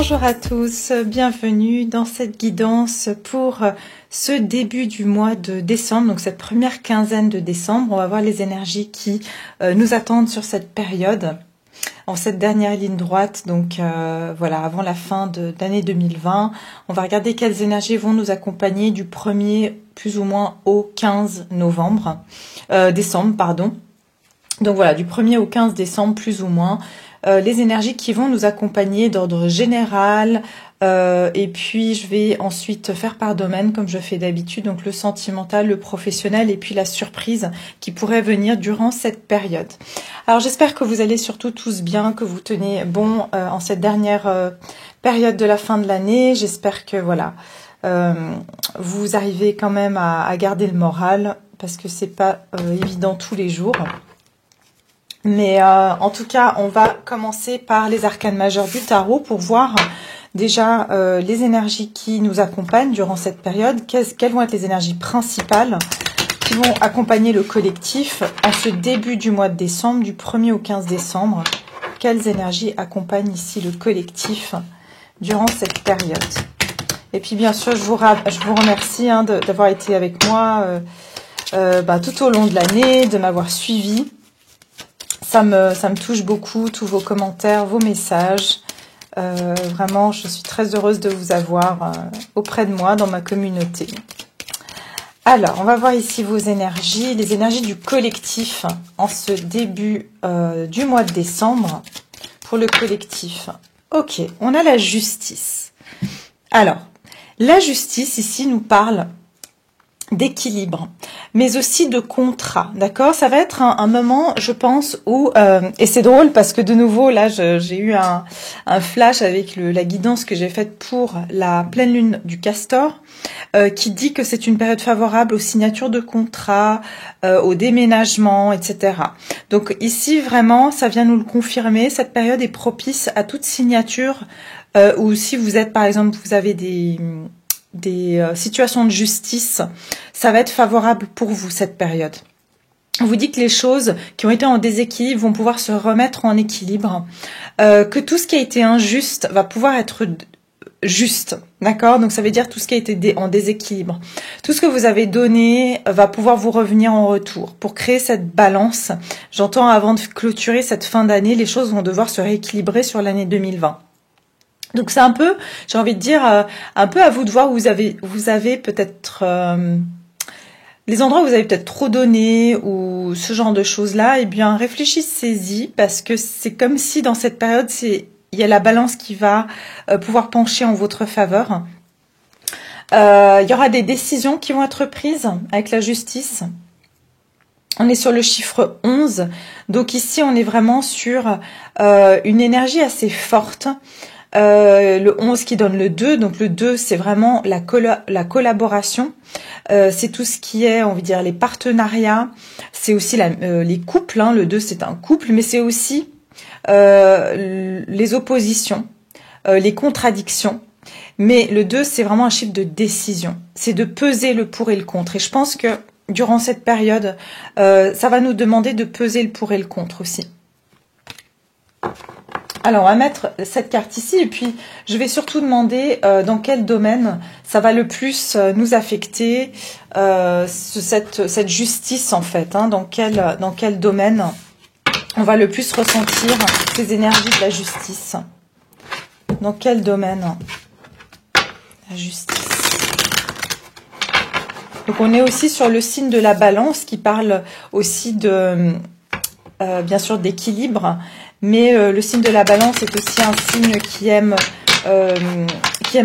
Bonjour à tous, bienvenue dans cette guidance pour ce début du mois de décembre, donc cette première quinzaine de décembre. On va voir les énergies qui nous attendent sur cette période, en cette dernière ligne droite, donc voilà, avant la fin d'année 2020. On va regarder quelles énergies vont nous accompagner du 1er plus ou moins au 15 décembre, pardon. Donc voilà, du 1er au 15 décembre plus ou moins. Les énergies qui vont nous accompagner d'ordre général, et puis je vais ensuite faire par domaine comme je fais d'habitude, donc le sentimental, le professionnel et puis la surprise qui pourrait venir durant cette période. Alors j'espère que vous allez surtout tous bien, que vous tenez bon en cette dernière période de la fin de l'année. J'espère que voilà, vous arrivez quand même à garder le moral parce que c'est pas évident tous les jours. Mais en tout cas, on va commencer par les arcanes majeures du tarot pour voir déjà les énergies qui nous accompagnent durant cette période. Quelles vont être les énergies principales qui vont accompagner le collectif en ce début du mois de décembre, du 1er au 15 décembre. Quelles énergies accompagnent ici le collectif durant cette période. Et puis bien sûr, je vous remercie d'avoir été avec moi tout au long de l'année, de m'avoir suivi. Ça me touche beaucoup, tous vos commentaires, vos messages. Vraiment, je suis très heureuse de vous avoir auprès de moi, dans ma communauté. Alors, on va voir ici vos énergies, les énergies du collectif en ce début du mois de décembre pour le collectif. Ok, on a la justice. Alors, la justice ici nous parle d'équilibre, mais aussi de contrat, d'accord? Ça va être un moment, je pense, où, et c'est drôle parce que de nouveau, là, j'ai eu un flash avec la guidance que j'ai faite pour la pleine lune du Castor, qui dit que c'est une période favorable aux signatures de contrats, au déménagement, etc. Donc ici, vraiment, ça vient nous le confirmer, cette période est propice à toute signature, ou si vous êtes, par exemple, vous avez des situations de justice, ça va être favorable pour vous cette période. On vous dit que les choses qui ont été en déséquilibre vont pouvoir se remettre en équilibre, que tout ce qui a été injuste va pouvoir être juste, d'accord? Donc ça veut dire tout ce qui a été en déséquilibre. Tout ce que vous avez donné va pouvoir vous revenir en retour. Pour créer cette balance, j'entends avant de clôturer cette fin d'année, les choses vont devoir se rééquilibrer sur l'année 2020. Donc c'est un peu, j'ai envie de dire, un peu à vous de voir où vous avez peut-être les endroits où vous avez peut-être trop donné ou ce genre de choses-là. Eh bien, réfléchissez-y parce que c'est comme si dans cette période, il y a la balance qui va pouvoir pencher en votre faveur. Il y aura des décisions qui vont être prises avec la justice. On est sur le chiffre 11. Donc ici, on est vraiment sur une énergie assez forte. Le 11 qui donne le 2, donc le 2 c'est vraiment la collaboration, c'est tout ce qui est, on va dire, les partenariats, c'est aussi les couples, hein. Le 2 c'est un couple, mais c'est aussi les oppositions, les contradictions, mais le 2 c'est vraiment un chiffre de décision, c'est de peser le pour et le contre, et je pense que durant cette période, ça va nous demander de peser le pour et le contre aussi. Alors, on va mettre cette carte ici et puis je vais surtout demander dans quel domaine ça va le plus nous affecter, cette justice en fait, hein, dans quel domaine on va le plus ressentir ces énergies de la justice. Dans quel domaine la justice. Donc, on est aussi sur le signe de la balance qui parle aussi de, bien sûr, d'équilibre. Mais le signe de la balance est aussi un signe qui aime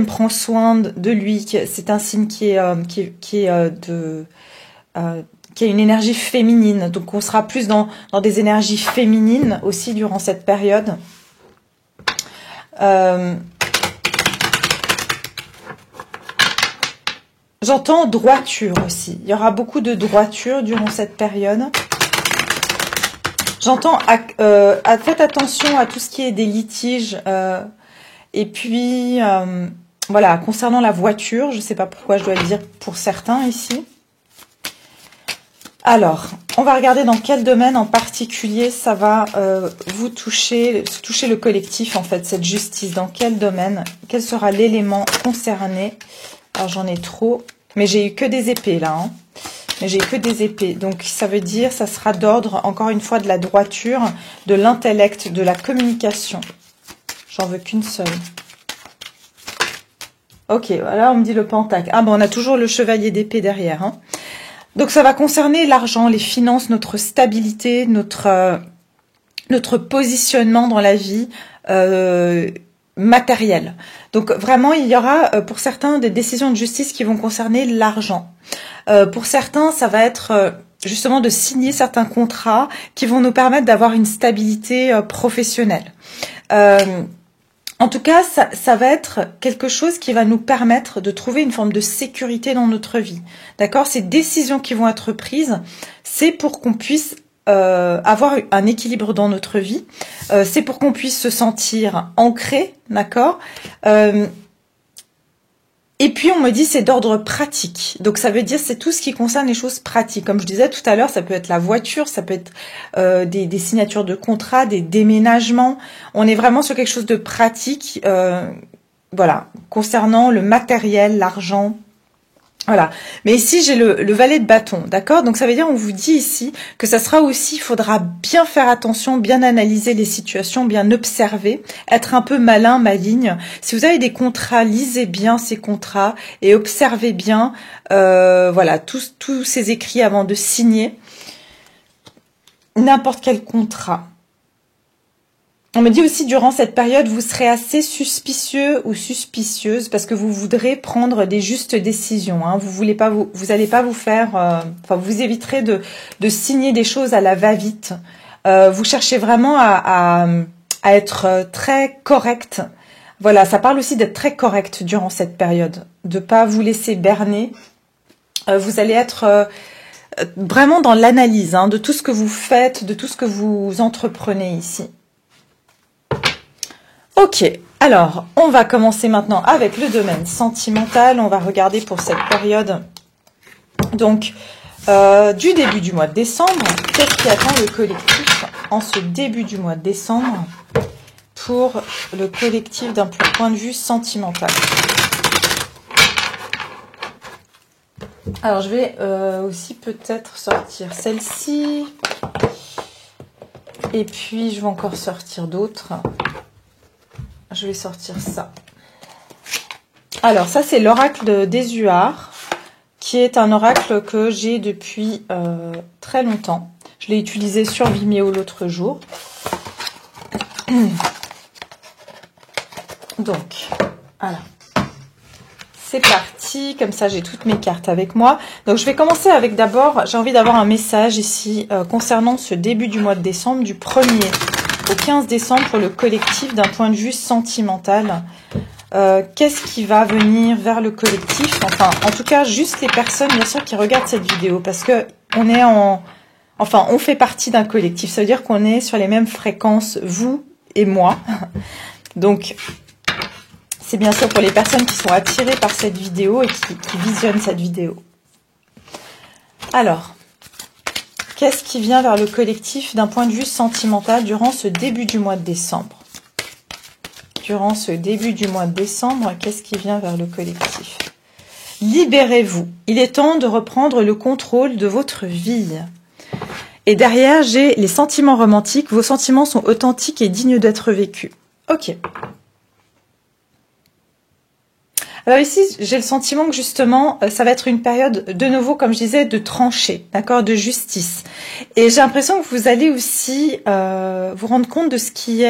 prendre soin de lui. C'est un signe qui a une énergie féminine. Donc on sera plus dans des énergies féminines aussi durant cette période. J'entends droiture aussi. Il y aura beaucoup de droiture durant cette période. J'entends, faites attention à tout ce qui est des litiges. Et puis, voilà, concernant la voiture, je ne sais pas pourquoi je dois le dire pour certains ici. Alors, on va regarder dans quel domaine en particulier ça va vous toucher le collectif en fait, cette justice. Dans quel domaine? Quel sera l'élément concerné? Alors j'en ai trop, mais j'ai eu que des épées là. Hein. Mais j'ai que des épées. Donc ça veut dire, ça sera d'ordre, encore une fois, de la droiture, de l'intellect, de la communication. J'en veux qu'une seule. Ok, voilà, on me dit le pentacle. Ah bon, on a toujours le chevalier d'épée derrière. Hein. Donc ça va concerner l'argent, les finances, notre stabilité, notre positionnement dans la vie matérielle. Donc vraiment, il y aura pour certains des décisions de justice qui vont concerner l'argent. Pour certains, ça va être justement de signer certains contrats qui vont nous permettre d'avoir une stabilité professionnelle. En tout cas, ça va être quelque chose qui va nous permettre de trouver une forme de sécurité dans notre vie. D'accord? Ces décisions qui vont être prises, c'est pour qu'on puisse avoir un équilibre dans notre vie. C'est pour qu'on puisse se sentir ancré, d'accord? Et puis on me dit c'est d'ordre pratique. Donc ça veut dire c'est tout ce qui concerne les choses pratiques. Comme je disais tout à l'heure, ça peut être la voiture, ça peut être des signatures de contrats, des déménagements. On est vraiment sur quelque chose de pratique, voilà, concernant le matériel, l'argent. Voilà. Mais ici, j'ai le valet de bâton, d'accord? Donc, ça veut dire, on vous dit ici que ça sera aussi, il faudra bien faire attention, bien analyser les situations, bien observer, être un peu malin, maligne. Si vous avez des contrats, lisez bien ces contrats et observez bien, voilà, tous ces écrits avant de signer n'importe quel contrat. On me dit aussi, durant cette période, vous serez assez suspicieux ou suspicieuse parce que vous voudrez prendre des justes décisions. Hein. Vous allez pas vous faire, enfin, vous éviterez de signer des choses à la va-vite. Vous cherchez vraiment à être très correct. Voilà, ça parle aussi d'être très correct durant cette période, de pas vous laisser berner. Vous allez être vraiment dans l'analyse de tout ce que vous faites, de tout ce que vous entreprenez ici. Ok, alors on va commencer maintenant avec le domaine sentimental. On va regarder pour cette période, donc du début du mois de décembre, qu'est-ce qui attend le collectif en ce début du mois de décembre pour le collectif d'un point de vue sentimental. Alors je vais aussi peut-être sortir celle-ci et puis je vais encore sortir d'autres. Je vais sortir ça. Alors, ça, c'est l'oracle d'Ezuar, qui est un oracle que j'ai depuis très longtemps. Je l'ai utilisé sur Vimeo l'autre jour. Donc, voilà. C'est parti. Comme ça, j'ai toutes mes cartes avec moi. Donc, je vais commencer avec d'abord, j'ai envie d'avoir un message ici concernant ce début du mois de décembre, du 1er au 15 décembre pour le collectif d'un point de vue sentimental. Qu'est-ce qui va venir vers le collectif? Enfin, en tout cas, juste les personnes, bien sûr, qui regardent cette vidéo, parce que on fait partie d'un collectif. Ça veut dire qu'on est sur les mêmes fréquences, vous et moi. Donc, c'est bien sûr pour les personnes qui sont attirées par cette vidéo et qui visionnent cette vidéo. Alors, qu'est-ce qui vient vers le collectif d'un point de vue sentimental durant ce début du mois de décembre? Durant ce début du mois de décembre, qu'est-ce qui vient vers le collectif? Libérez-vous. Il est temps de reprendre le contrôle de votre vie. Et derrière, j'ai les sentiments romantiques. Vos sentiments sont authentiques et dignes d'être vécus. Ok. Alors ici, j'ai le sentiment que justement, ça va être une période, de nouveau, comme je disais, de tranchée, d'accord, de justice. Et j'ai l'impression que vous allez aussi vous rendre compte de ce qui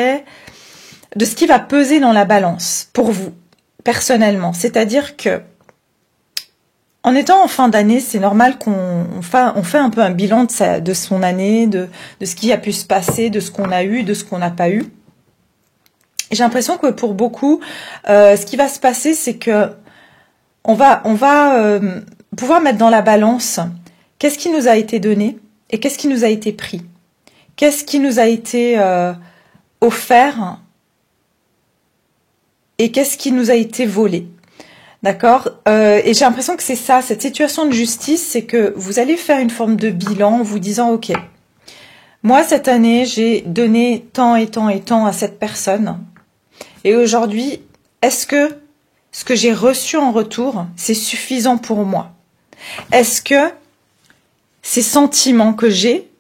va peser dans la balance pour vous, personnellement. C'est-à-dire que, en étant en fin d'année, c'est normal qu'on fait un peu un bilan de son année, de ce qui a pu se passer, de ce qu'on a eu, de ce qu'on n'a pas eu. J'ai l'impression que pour beaucoup, ce qui va se passer, c'est que on va pouvoir mettre dans la balance qu'est-ce qui nous a été donné et qu'est-ce qui nous a été pris. Qu'est-ce qui nous a été offert et qu'est-ce qui nous a été volé. D'accord. Et j'ai l'impression que c'est ça, cette situation de justice, c'est que vous allez faire une forme de bilan en vous disant, ok, moi cette année, j'ai donné tant et tant et tant à cette personne. Et aujourd'hui, est-ce que ce que j'ai reçu en retour, c'est suffisant pour moi? Est-ce que ces sentiments que j'ai,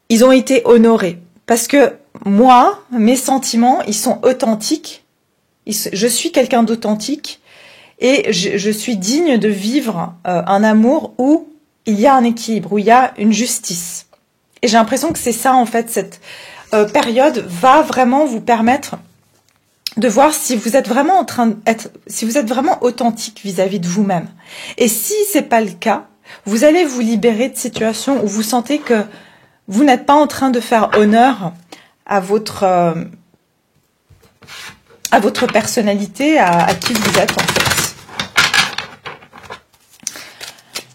ils ont été honorés? Parce que moi, mes sentiments, ils sont authentiques. Je suis quelqu'un d'authentique et je suis digne de vivre un amour où il y a un équilibre, où il y a une justice. Et j'ai l'impression que c'est ça, en fait, cette période va vraiment vous permettre de voir si vous êtes vraiment en train d'être, si vous êtes vraiment authentique vis-à-vis de vous-même. Et si c'est pas le cas, vous allez vous libérer de situations où vous sentez que vous n'êtes pas en train de faire honneur à votre personnalité, à qui vous êtes en fait.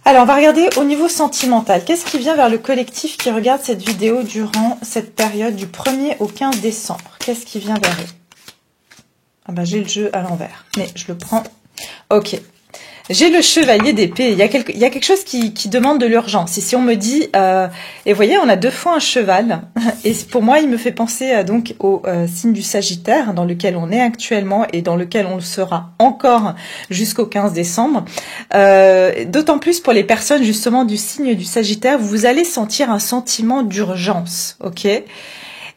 Alors, on va regarder au niveau sentimental. Qu'est-ce qui vient vers le collectif qui regarde cette vidéo durant cette période du 1er au 15 décembre? Qu'est-ce qui vient vers eux? Ah ben, j'ai le jeu à l'envers, mais je le prends. Ok. J'ai le chevalier d'épée. Il y a quelque chose qui demande de l'urgence. Ici, on me dit... et vous voyez, on a 2 fois un cheval. Et pour moi, il me fait penser donc au signe du Sagittaire, dans lequel on est actuellement et dans lequel on le sera encore jusqu'au 15 décembre. D'autant plus pour les personnes, justement, du signe du Sagittaire, vous allez sentir un sentiment d'urgence. Ok ?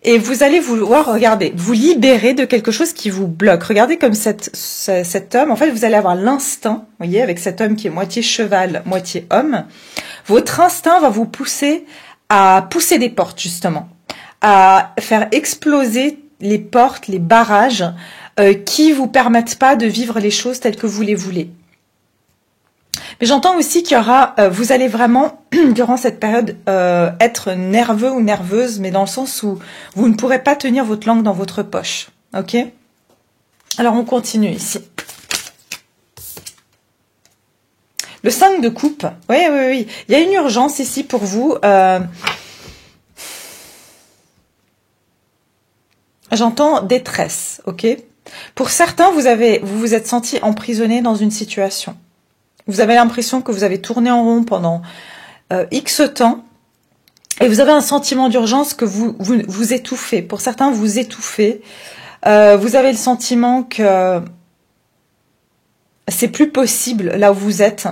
Et vous allez vouloir, regardez, vous libérer de quelque chose qui vous bloque. Regardez comme cet homme, en fait, vous allez avoir l'instinct, vous voyez, avec cet homme qui est moitié cheval, moitié homme. Votre instinct va vous pousser à pousser des portes, justement, à faire exploser les portes, les barrages qui vous permettent pas de vivre les choses telles que vous les voulez. Mais j'entends aussi qu'il y aura, vous allez vraiment, durant cette période, être nerveux ou nerveuse, mais dans le sens où vous ne pourrez pas tenir votre langue dans votre poche. Ok? Alors, on continue ici. Le 5 de coupe. Oui, oui, oui. Il y a une urgence ici pour vous. J'entends détresse. Ok? Pour certains, vous vous êtes senti emprisonné dans une situation. Vous avez l'impression que vous avez tourné en rond pendant X temps et vous avez un sentiment d'urgence que vous étouffez. Pour certains, vous étouffez. Vous avez le sentiment que c'est plus possible là où vous êtes.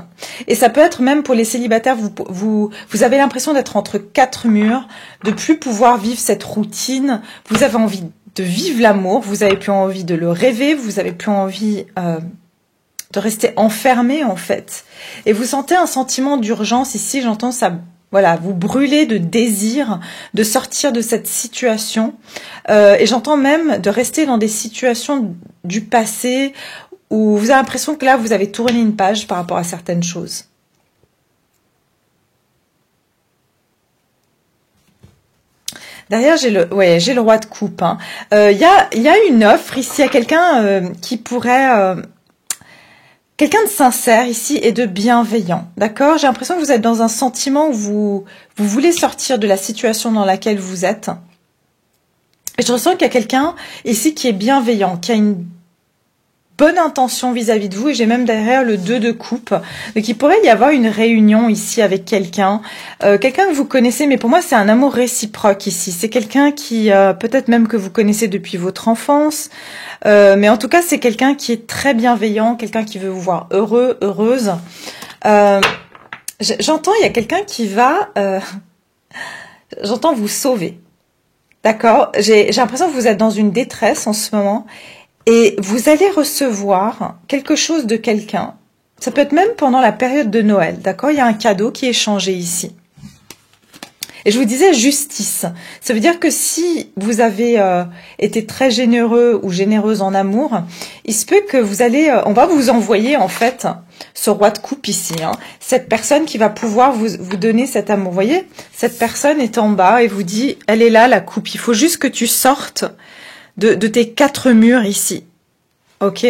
Et ça peut être même pour les célibataires, vous avez l'impression d'être entre 4 murs, de plus pouvoir vivre cette routine. Vous avez envie de vivre l'amour, vous avez plus envie de le rêver, vous avez plus envie... de rester enfermé en fait. Et vous sentez un sentiment d'urgence ici, j'entends ça, voilà, vous brûlez de désir de sortir de cette situation. Et j'entends même de rester dans des situations du passé où vous avez l'impression que là, vous avez tourné une page par rapport à certaines choses. Derrière, j'ai le roi de coupe. Il y a une offre ici à quelqu'un qui pourrait... quelqu'un de sincère ici et de bienveillant, d'accord? J'ai l'impression que vous êtes dans un sentiment où vous voulez sortir de la situation dans laquelle vous êtes. Et je ressens qu'il y a quelqu'un ici qui est bienveillant, qui a une bonne intention vis-à-vis de vous. Et j'ai même derrière le 2 de coupe. Donc il pourrait y avoir une réunion ici avec quelqu'un. Quelqu'un que vous connaissez, mais pour moi c'est un amour réciproque ici. C'est quelqu'un qui, peut-être même que vous connaissez depuis votre enfance. Mais en tout cas, c'est quelqu'un qui est très bienveillant, quelqu'un qui veut vous voir heureux, heureuse. J'entends, il y a quelqu'un qui va... j'entends vous sauver. D'accord? J'ai l'impression que vous êtes dans une détresse en ce moment et vous allez recevoir quelque chose de quelqu'un. Ça peut être même pendant la période de Noël. D'accord? Il y a un cadeau qui est échangé ici. Et je vous disais justice. Ça veut dire que si vous avez été très généreux ou généreuse en amour, il se peut que vous allez, on va vous envoyer en fait ce roi de coupe ici. Cette personne qui va pouvoir vous donner cet amour. Vous voyez, cette personne est en bas et vous dit, elle est là la coupe. Il faut juste que tu sortes de tes 4 murs ici. Ok ?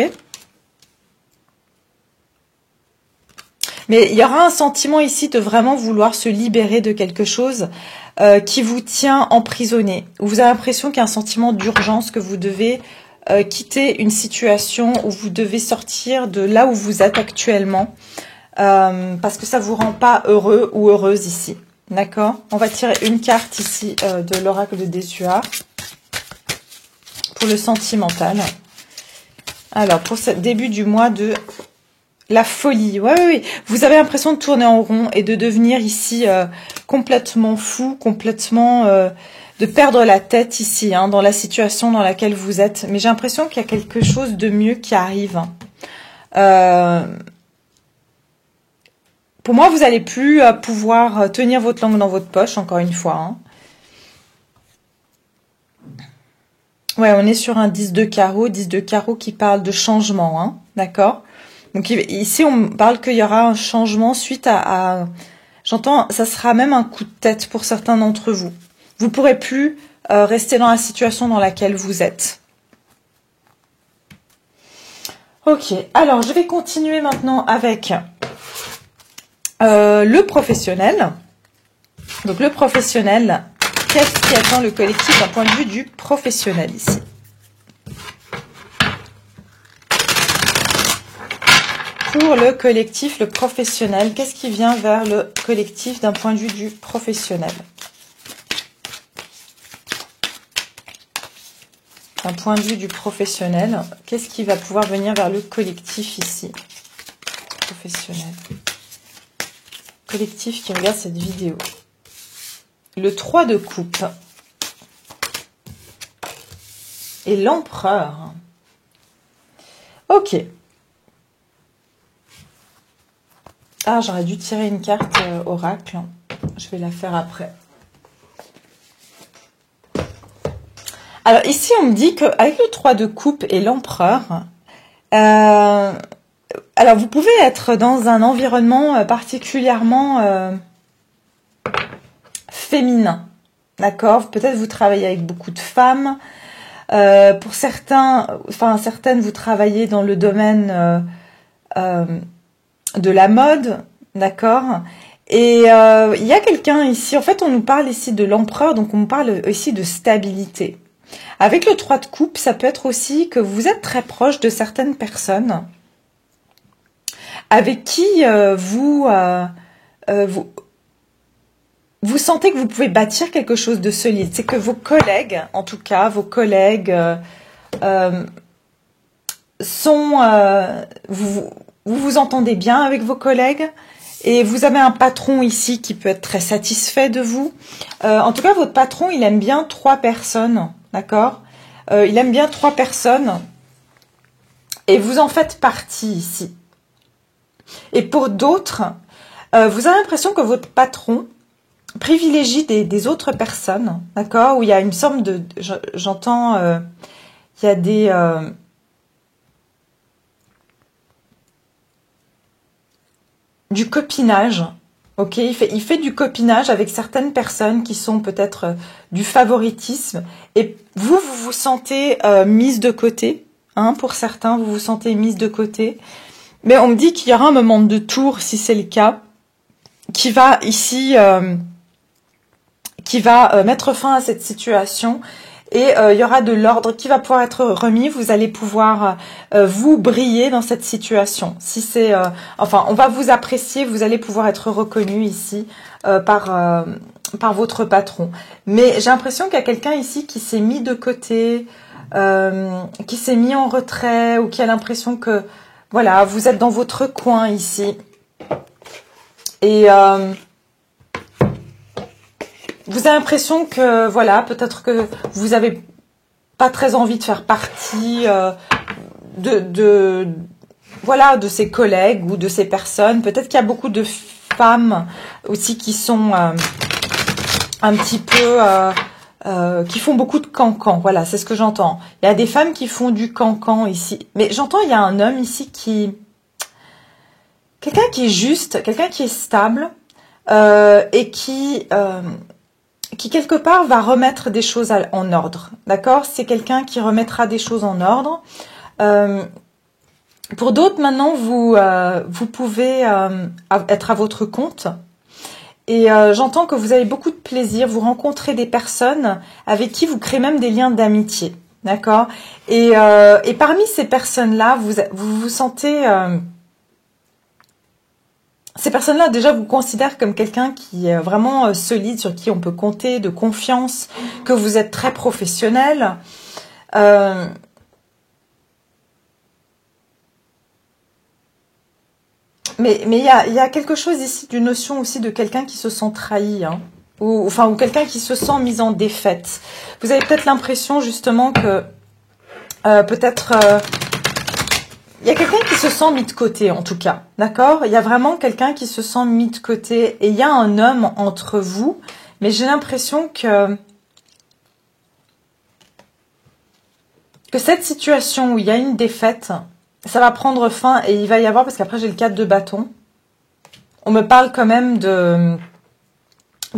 Mais il y aura un sentiment ici de vraiment vouloir se libérer de quelque chose qui vous tient emprisonné. Vous avez l'impression qu'il y a un sentiment d'urgence que vous devez quitter une situation où vous devez sortir de là où vous êtes actuellement, parce que ça vous rend pas heureux ou heureuse ici. D'accord? On va tirer une carte ici de l'oracle de Désuard pour le sentimental. Alors, pour ce début du mois de la folie. Ouais. Vous avez l'impression de tourner en rond et de devenir ici complètement fou, complètement... de perdre la tête ici, hein, dans la situation dans laquelle vous êtes. Mais j'ai l'impression qu'il y a quelque chose de mieux qui arrive. Pour moi, vous n'allez plus pouvoir tenir votre langue dans votre poche, encore une fois. Hein. Ouais, on est sur un 10 de carreau qui parle de changement, hein, d'accord? Donc ici, on parle qu'il y aura un changement suite à j'entends, ça sera même un coup de tête pour certains d'entre vous. Vous pourrez plus rester dans la situation dans laquelle vous êtes. Ok, alors je vais continuer maintenant avec le professionnel. Donc le professionnel, qu'est-ce qui attend le collectif d'un point de vue du professionnel ici? Pour le collectif, le professionnel, qu'est-ce qui vient vers le collectif d'un point de vue du professionnel? D'un point de vue du professionnel, qu'est-ce qui va pouvoir venir vers le collectif ici? Professionnel. Collectif qui regarde cette vidéo. Le 3 de coupe. Et l'empereur. Ok. Ah, j'aurais dû tirer une carte oracle. Je vais la faire après. Alors ici, on me dit qu'avec le 3 de coupe et l'empereur, alors vous pouvez être dans un environnement particulièrement féminin, d'accord? Peut-être vous travaillez avec beaucoup de femmes. Pour certains, enfin certaines, vous travaillez dans le domaine de la mode, d'accord? Et il y a quelqu'un ici, en fait, on nous parle ici de l'empereur, donc on nous parle ici de stabilité. Avec le 3 de coupe, ça peut être aussi que vous êtes très proche de certaines personnes avec qui vous sentez que vous pouvez bâtir quelque chose de solide. C'est que vos collègues, en tout cas, vos collègues sont... vous vous entendez bien avec vos collègues et vous avez un patron ici qui peut être très satisfait de vous. En tout cas, votre patron, il aime bien 3 personnes. D'accord? Il aime bien 3 personnes et vous en faites partie ici. Et pour d'autres, vous avez l'impression que votre patron privilégie des autres personnes, d'accord? Où il y a une sorte de... J'entends... il y a des... du copinage. Ok, il fait du copinage avec certaines personnes qui sont peut-être du favoritisme. Et vous vous sentez mise de côté. Hein, pour certains, vous vous sentez mise de côté. Mais on me dit qu'il y aura un moment de tour, si c'est le cas, qui va ici... qui va mettre fin à cette situation. Et il y aura de l'ordre qui va pouvoir être remis. Vous allez pouvoir vous briller dans cette situation. Si c'est, enfin, on va vous apprécier. Vous allez pouvoir être reconnu ici par votre patron. Mais j'ai l'impression qu'il y a quelqu'un ici qui s'est mis de côté, qui s'est mis en retrait ou qui a l'impression que, voilà, vous êtes dans votre coin ici. Et vous avez l'impression que, voilà, peut-être que vous avez pas très envie de faire partie voilà, de ces collègues ou de ces personnes. Peut-être qu'il y a beaucoup de femmes aussi qui sont un petit peu... qui font beaucoup de cancan. Voilà, c'est ce que j'entends. Il y a des femmes qui font du cancan ici. Mais j'entends, il y a un homme ici qui... Quelqu'un qui est juste, quelqu'un qui est stable et qui quelque part va remettre des choses en ordre, d'accord? C'est quelqu'un qui remettra des choses en ordre. Pour d'autres, maintenant, vous pouvez être à votre compte. Et j'entends que vous avez beaucoup de plaisir, vous rencontrez des personnes avec qui vous créez même des liens d'amitié, D'accord? Et parmi ces personnes-là, vous vous sentez... ces personnes-là, déjà, vous considèrent comme quelqu'un qui est vraiment solide, sur qui on peut compter, de confiance, que vous êtes très professionnel. Euh, mais il y a quelque chose ici d'une notion aussi de quelqu'un qui se sent trahi, hein, ou quelqu'un qui se sent mis en défaite. Vous avez peut-être l'impression justement que peut-être il y a quelqu'un qui se sent mis de côté, en tout cas, d'accord? Il y a vraiment quelqu'un qui se sent mis de côté, et il y a un homme entre vous, mais j'ai l'impression que cette situation où il y a une défaite, ça va prendre fin, et il va y avoir, parce qu'après j'ai le 4 de bâton, on me parle quand même de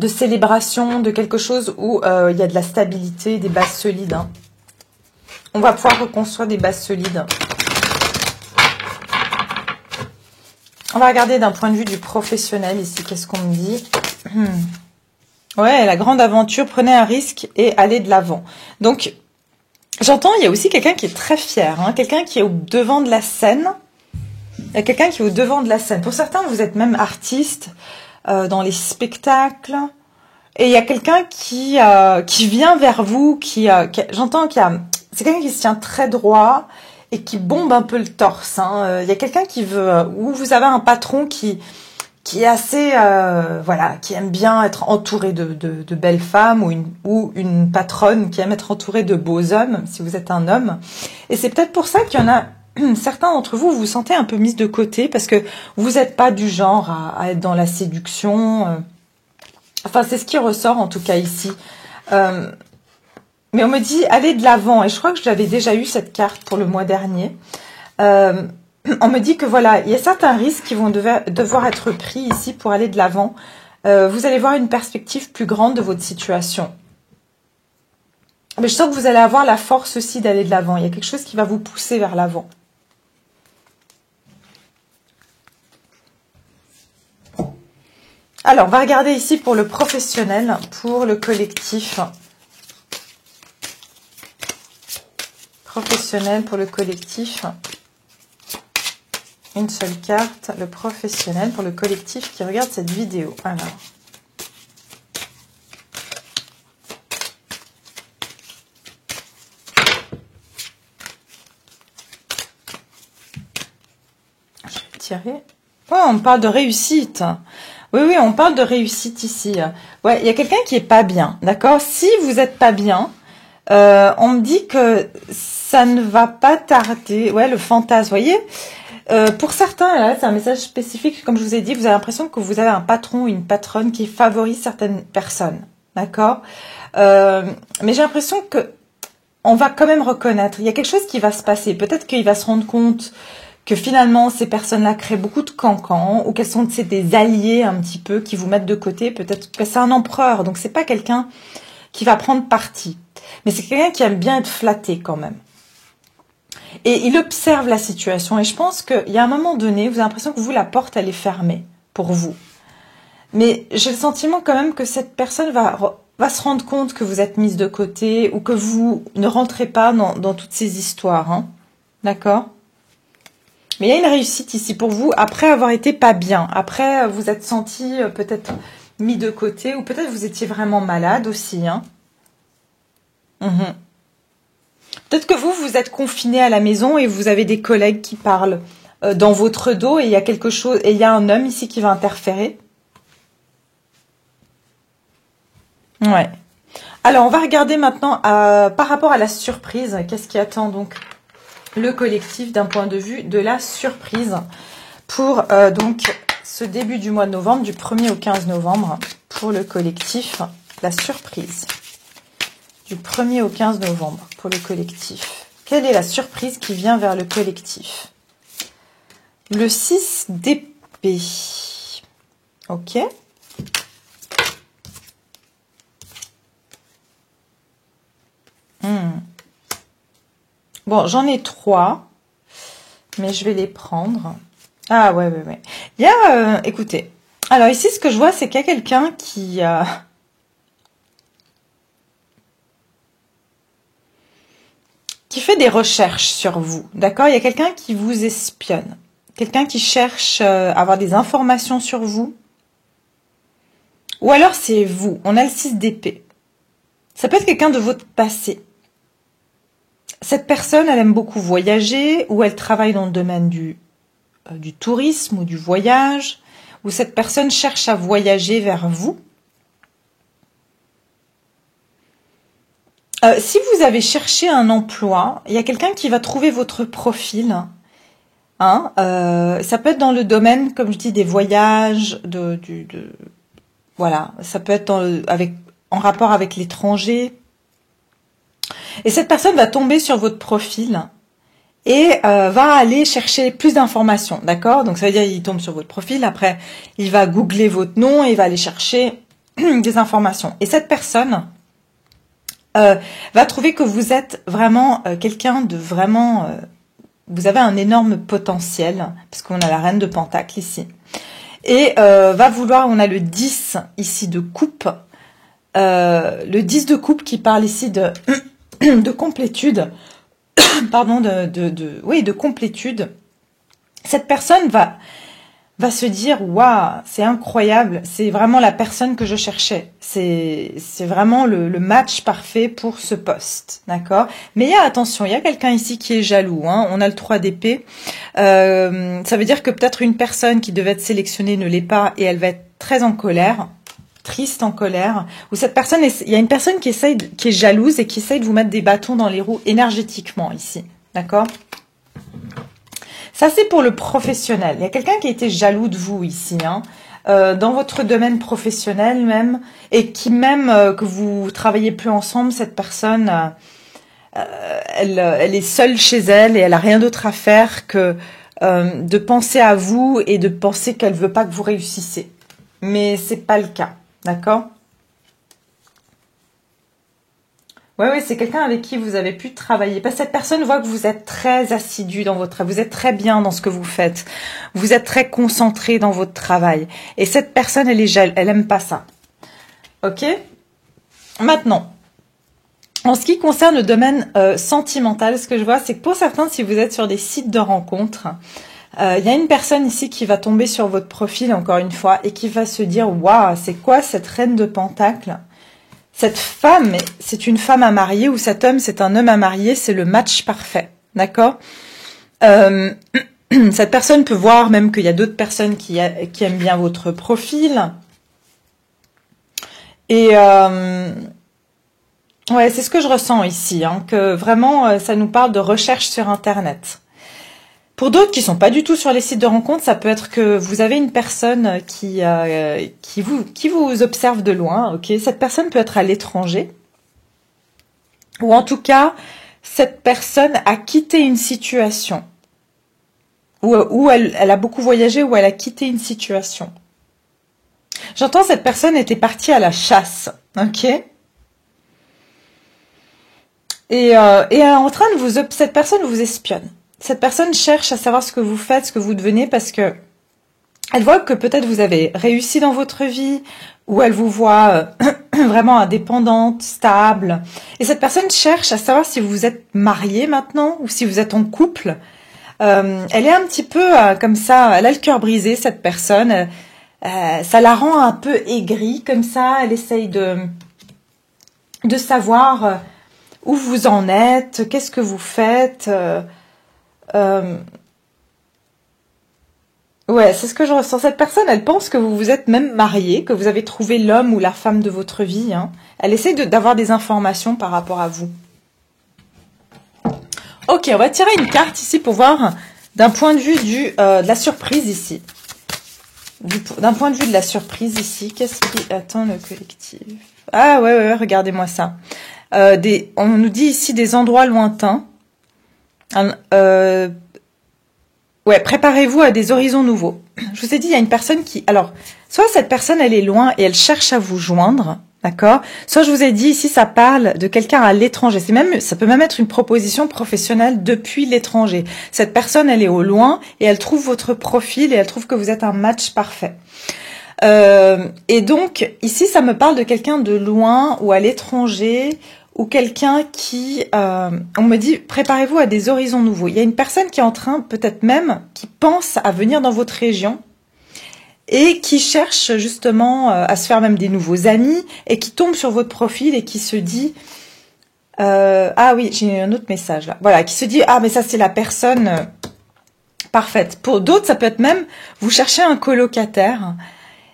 célébration, de quelque chose où il y a de la stabilité, des bases solides, hein. On va pouvoir reconstruire des bases solides. On va regarder d'un point de vue du professionnel ici, qu'est-ce qu'on me dit? Ouais, la grande aventure, prenez un risque et allez de l'avant. Donc, j'entends, il y a aussi quelqu'un qui est très fier, hein, quelqu'un qui est au devant de la scène. Il y a quelqu'un qui est au devant de la scène. Pour certains, vous êtes même artiste dans les spectacles. Et il y a quelqu'un qui vient vers vous, j'entends c'est quelqu'un qui se tient très droit et qui bombe un peu le torse, hein. Il y a quelqu'un qui veut, ou vous avez un patron qui est assez, voilà, qui aime bien être entouré de belles femmes, ou une patronne qui aime être entourée de beaux hommes, si vous êtes un homme. Et c'est peut-être pour ça qu'il y en a certains d'entre vous, vous vous sentez un peu mis de côté, parce que vous n'êtes pas du genre à être dans la séduction. Enfin, c'est ce qui ressort en tout cas ici. Mais on me dit, allez de l'avant. Et je crois que je l'avais déjà eu cette carte pour le mois dernier. On me dit que voilà, il y a certains risques qui vont devoir être pris ici pour aller de l'avant. Vous allez voir une perspective plus grande de votre situation. Mais je sens que vous allez avoir la force aussi d'aller de l'avant. Il y a quelque chose qui va vous pousser vers l'avant. Alors, on va regarder ici pour le professionnel, pour le collectif. Professionnel pour le collectif. Une seule carte, le professionnel pour le collectif qui regarde cette vidéo. Alors. Je vais tirer. Oh, on parle de réussite. Oui, on parle de réussite ici. Ouais, il y a quelqu'un qui est pas bien, d'accord? Si vous êtes pas bien, on me dit que ça ne va pas tarder. Ouais, le fantasme, vous voyez? Pour certains, là, c'est un message spécifique, comme je vous ai dit, vous avez l'impression que vous avez un patron ou une patronne qui favorise certaines personnes, d'accord? Mais j'ai l'impression que on va quand même reconnaître, il y a quelque chose qui va se passer. Peut-être qu'il va se rendre compte que finalement, ces personnes-là créent beaucoup de cancans, ou qu'elles sont des alliés un petit peu, qui vous mettent de côté. Peut-être que c'est un empereur, donc c'est pas quelqu'un qui va prendre parti. Mais c'est quelqu'un qui aime bien être flatté quand même. Et il observe la situation. Et je pense qu'il y a un moment donné, vous avez l'impression que la porte, elle est fermée pour vous. Mais j'ai le sentiment quand même que cette personne va se rendre compte que vous êtes mise de côté, ou que vous ne rentrez pas dans toutes ces histoires. Hein. D'accord ? Mais il y a une réussite ici pour vous, après avoir été pas bien. Après, vous êtes senti peut-être mis de côté, ou peut-être vous étiez vraiment malade aussi. Hein. Peut-être que vous êtes confiné à la maison et vous avez des collègues qui parlent dans votre dos, et il y a quelque chose, et il y a un homme ici qui va interférer. Ouais. Alors, on va regarder maintenant par rapport à la surprise. Qu'est-ce qui attend donc le collectif d'un point de vue de la surprise pour donc ce début du mois de novembre, du 1er au 15 novembre, pour le collectif, la surprise. Du 1er au 15 novembre pour le collectif. Quelle est la surprise qui vient vers le collectif? Le 6 d'épée. Ok. Bon, j'en ai 3, mais je vais les prendre. Ah ouais. Il y a, écoutez, alors ici, ce que je vois, c'est qu'il y a quelqu'un qui... qui fait des recherches sur vous, d'accord? Il y a quelqu'un qui vous espionne, quelqu'un qui cherche à avoir des informations sur vous, ou alors c'est vous. On a le 6 d'épée. Ça peut être quelqu'un de votre passé. Cette personne, elle aime beaucoup voyager, ou elle travaille dans le domaine du tourisme ou du voyage, ou cette personne cherche à voyager vers vous. Si vous avez cherché un emploi, il y a quelqu'un qui va trouver votre profil. Hein, ça peut être dans le domaine, comme je dis, des voyages, voilà, ça peut être en rapport avec l'étranger. Et cette personne va tomber sur votre profil et va aller chercher plus d'informations, d'accord? Donc ça veut dire il tombe sur votre profil, après il va googler votre nom et il va aller chercher des informations. Et cette personne va trouver que vous êtes vraiment quelqu'un de vraiment... vous avez un énorme potentiel, parce qu'on a la reine de Pentacle ici. Et va vouloir, on a le 10 ici de coupe, le 10 de coupe qui parle ici de, de complétude, pardon, de complétude. Cette personne va se dire, waouh, c'est incroyable, c'est vraiment la personne que je cherchais, c'est vraiment le match parfait pour ce poste, d'accord? Mais attention, il y a quelqu'un ici qui est jaloux, hein. On a le 3 d'épée, ça veut dire que peut-être une personne qui devait être sélectionnée ne l'est pas et elle va être très en colère, triste, en colère, ou cette personne, il y a une personne qui est jalouse et qui essaye de vous mettre des bâtons dans les roues énergétiquement ici, d'accord? Ça, c'est pour le professionnel. Il y a quelqu'un qui a été jaloux de vous ici, hein, dans votre domaine professionnel même, et qui même que vous travaillez plus ensemble, cette personne, elle est seule chez elle et elle a rien d'autre à faire que de penser à vous et de penser qu'elle veut pas que vous réussissez. Mais c'est pas le cas, d'accord? Oui, c'est quelqu'un avec qui vous avez pu travailler. Parce que cette personne voit que vous êtes très assidu dans votre travail, vous êtes très bien dans ce que vous faites, vous êtes très concentré dans votre travail. Et cette personne, elle aime pas ça. Ok? Maintenant, en ce qui concerne le domaine sentimental, ce que je vois, c'est que pour certains, si vous êtes sur des sites de rencontres, il y a une personne ici qui va tomber sur votre profil, encore une fois, et qui va se dire, waouh, c'est quoi cette reine de Pentacle? Cette femme, c'est une femme à marier, ou cet homme, c'est un homme à marier, c'est le match parfait, d'accord? Cette personne peut voir même qu'il y a d'autres personnes qui aiment bien votre profil. Et ouais, c'est ce que je ressens ici, hein, que vraiment, ça nous parle de recherche sur Internet. Pour d'autres qui sont pas du tout sur les sites de rencontres, ça peut être que vous avez une personne qui vous observe de loin. Ok, cette personne peut être à l'étranger, ou en tout cas, cette personne a quitté une situation, ou elle a beaucoup voyagé, ou elle a quitté une situation. J'entends cette personne était partie à la chasse. Ok. Et elle est en train de cette personne vous espionne. Cette personne cherche à savoir ce que vous faites, ce que vous devenez, parce que elle voit que peut-être vous avez réussi dans votre vie, ou elle vous voit vraiment indépendante, stable. Et cette personne cherche à savoir si vous êtes marié maintenant, ou si vous êtes en couple. Elle est un petit peu comme ça, elle a le cœur brisé, cette personne. Ça la rend un peu aigrie, comme ça. Elle essaye de savoir où vous en êtes, qu'est-ce que vous faites. Ouais, c'est ce que je ressens. Cette personne, elle pense que vous vous êtes même marié, que vous avez trouvé l'homme ou la femme de votre vie. Hein. Elle essaie d'avoir des informations par rapport à vous. Ok, on va tirer une carte ici pour voir d'un point de vue de la surprise ici. D'un point de vue de la surprise ici, qu'est-ce qui attend le collectif? Ah ouais, regardez-moi ça. On nous dit ici des endroits lointains. Ouais, préparez-vous à des horizons nouveaux. Je vous ai dit, il y a une personne qui... Alors, soit cette personne, elle est loin et elle cherche à vous joindre, d'accord? Soit je vous ai dit, ici, ça parle de quelqu'un à l'étranger. Ça peut même être une proposition professionnelle depuis l'étranger. Cette personne, elle est au loin et elle trouve votre profil et elle trouve que vous êtes un match parfait. Et donc, ici, ça me parle de quelqu'un de loin ou à l'étranger ou quelqu'un qui, on me dit, préparez-vous à des horizons nouveaux. Il y a une personne qui est en train, peut-être même, qui pense à venir dans votre région et qui cherche justement à se faire même des nouveaux amis et qui tombe sur votre profil et qui se dit, ah oui, j'ai un autre message là. Voilà, qui se dit, ah mais ça c'est la personne parfaite. Pour d'autres, ça peut être même, vous cherchez un colocataire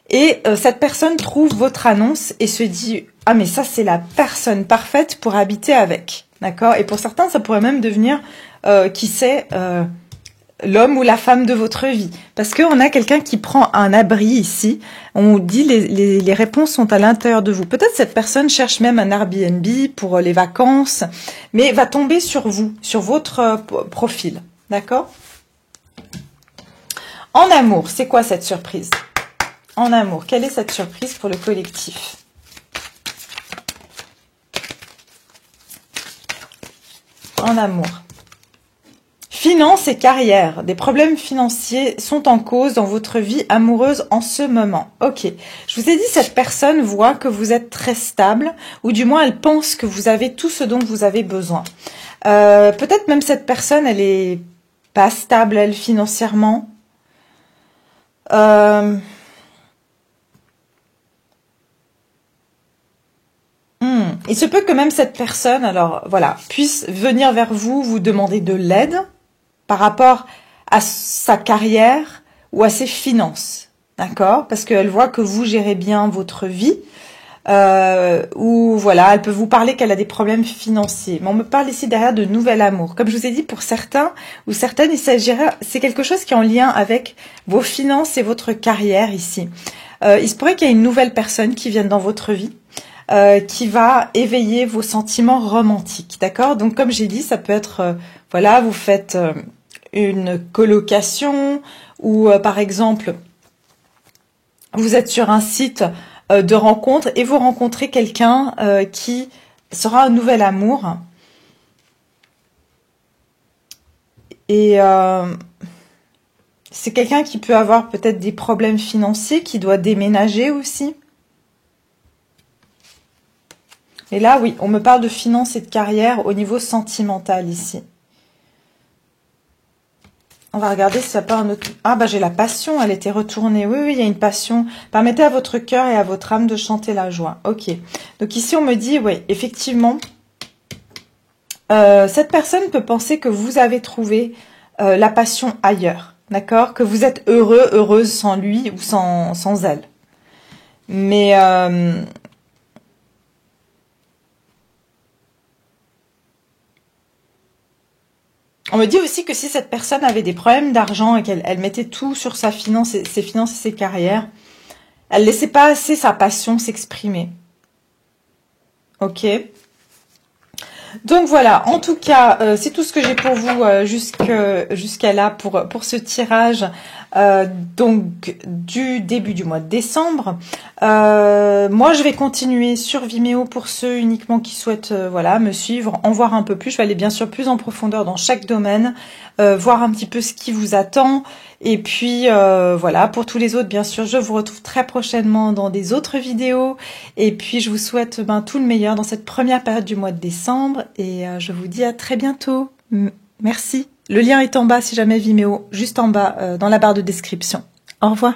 et cette personne trouve votre annonce et se dit, ah mais ça c'est la personne parfaite pour habiter avec. D'accord? Et pour certains, ça pourrait même devenir, qui sait, l'homme ou la femme de votre vie. Parce qu'on a quelqu'un qui prend un abri ici. On dit les réponses sont à l'intérieur de vous. Peut-être cette personne cherche même un Airbnb pour les vacances, mais va tomber sur vous, sur votre profil. D'accord? En amour, c'est quoi cette surprise? En amour, quelle est cette surprise pour le collectif? En amour. Finances et carrière. Des problèmes financiers sont en cause dans votre vie amoureuse en ce moment. Ok. Je vous ai dit, cette personne voit que vous êtes très stable, ou du moins elle pense que vous avez tout ce dont vous avez besoin. Peut-être même cette personne, elle est pas stable, elle, financièrement. Il se peut que même cette personne, alors voilà, puisse venir vers vous, vous demander de l'aide par rapport à sa carrière ou à ses finances, d'accord? Parce qu'elle voit que vous gérez bien votre vie, ou voilà, elle peut vous parler qu'elle a des problèmes financiers. Mais on me parle ici derrière de nouvel amour. Comme je vous ai dit, pour certains ou certaines, il s'agira, c'est quelque chose qui est en lien avec vos finances et votre carrière ici. Il se pourrait qu'il y ait une nouvelle personne qui vienne dans votre vie, qui va éveiller vos sentiments romantiques, d'accord? Donc comme j'ai dit, ça peut être, voilà, vous faites une colocation ou par exemple, vous êtes sur un site de rencontre et vous rencontrez quelqu'un qui sera un nouvel amour. Et c'est quelqu'un qui peut avoir peut-être des problèmes financiers, qui doit déménager aussi. Et là, oui, on me parle de finances et de carrière au niveau sentimental ici. On va regarder s'il n'y a pas un autre... Ah, bah j'ai la passion, elle était retournée. Oui, oui, il y a une passion. Permettez à votre cœur et à votre âme de chanter la joie. Ok. Donc ici, on me dit, oui, effectivement, cette personne peut penser que vous avez trouvé la passion ailleurs. D'accord? Que vous êtes heureux, heureuse sans lui ou sans elle. Mais... on me dit aussi que si cette personne avait des problèmes d'argent et qu'elle mettait tout sur ses finances et ses carrières, elle ne laissait pas assez sa passion s'exprimer. Ok. Donc voilà, en tout cas, c'est tout ce que j'ai pour vous jusqu'à là pour ce tirage donc du début du mois de décembre. Moi, je vais continuer sur Vimeo pour ceux uniquement qui souhaitent voilà, me suivre, en voir un peu plus. Je vais aller bien sûr plus en profondeur dans chaque domaine, voir un petit peu ce qui vous attend. Et puis voilà, pour tous les autres, bien sûr, je vous retrouve très prochainement dans des autres vidéos. Et puis je vous souhaite tout le meilleur dans cette première période du mois de décembre. Et je vous dis à très bientôt. Merci. Le lien est en bas si jamais Vimeo, juste en bas dans la barre de description. Au revoir.